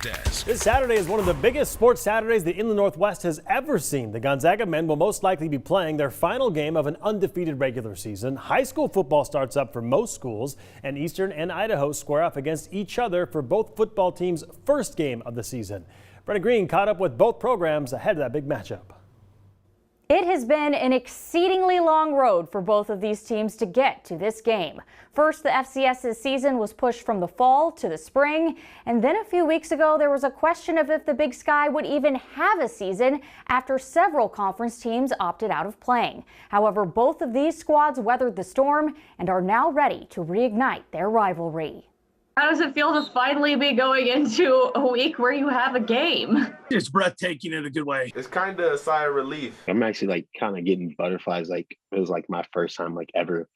This Saturday is one of the biggest sports Saturdays the Inland Northwest has ever seen. The Gonzaga men will most likely be playing their final game of an undefeated regular season. High school football starts up for most schools, and Eastern and Idaho square off against each other for both football teams' first game of the season. Brenna Green caught up with both programs ahead of that big matchup. It has been an exceedingly long road for both of these teams to get to this game. First, the FCS's season was pushed from the fall to the spring, and then a few weeks ago there was a question of if the Big Sky would even have a season after several conference teams opted out of playing. However, both of these squads weathered the storm and are now ready to reignite their rivalry. How does it feel to finally be going into a week where you have a game? It's breathtaking in a good way. It's kind of a sigh of relief. I'm actually kind of getting butterflies. It was my first time ever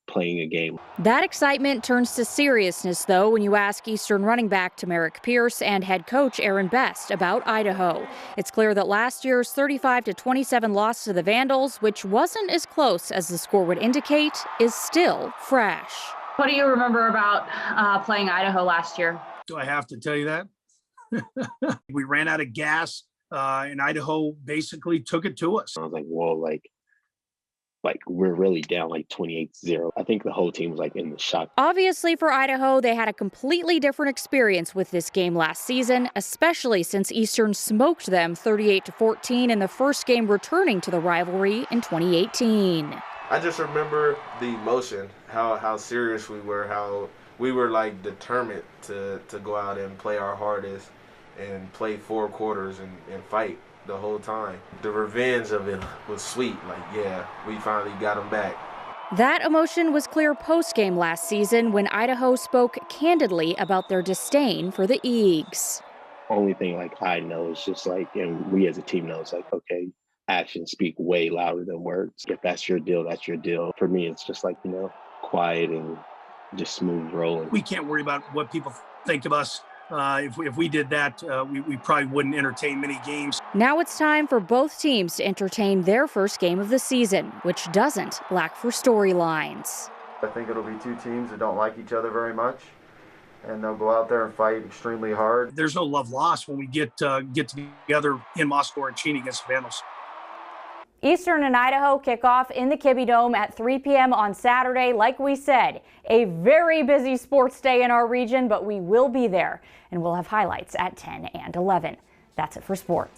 playing a game. That excitement turns to seriousness, though, when you ask Eastern running back Tamarick Pierce and head coach Aaron Best about Idaho. It's clear that last year's 35-27 loss to the Vandals, which wasn't as close as the score would indicate, is still fresh. What do you remember about playing Idaho last year? Do I have to tell you that? We ran out of gas, and Idaho basically took it to us. I was like, whoa, we're really down 28-0. I think the whole team was in the shock. Obviously for Idaho, they had a completely different experience with this game last season, especially since Eastern smoked them 38-14 in the first game returning to the rivalry in 2018. I just remember the emotion, how serious we were, how we were determined to go out and play our hardest and play 4 quarters and fight the whole time. The revenge of it was sweet. Yeah, we finally got them back. That emotion was clear post-game last season when Idaho spoke candidly about their disdain for the Eags. Only thing I know is just and we as a team know, it's okay, actions speak way louder than words. If that's your deal, that's your deal. For me, it's just quiet and just smooth rolling. We can't worry about what people think of us. If we did that, we probably wouldn't entertain many games. Now it's time for both teams to entertain their first game of the season, which doesn't lack for storylines. I think it'll be 2 teams that don't like each other very much, and they'll go out there and fight extremely hard. There's no love lost when we get together in Moscow or Chini against the Vandals. Eastern and Idaho kick off in the Kibbe Dome at 3 p.m. on Saturday. Like we said, a very busy sports day in our region, but we will be there, and we'll have highlights at 10 and 11. That's it for sports.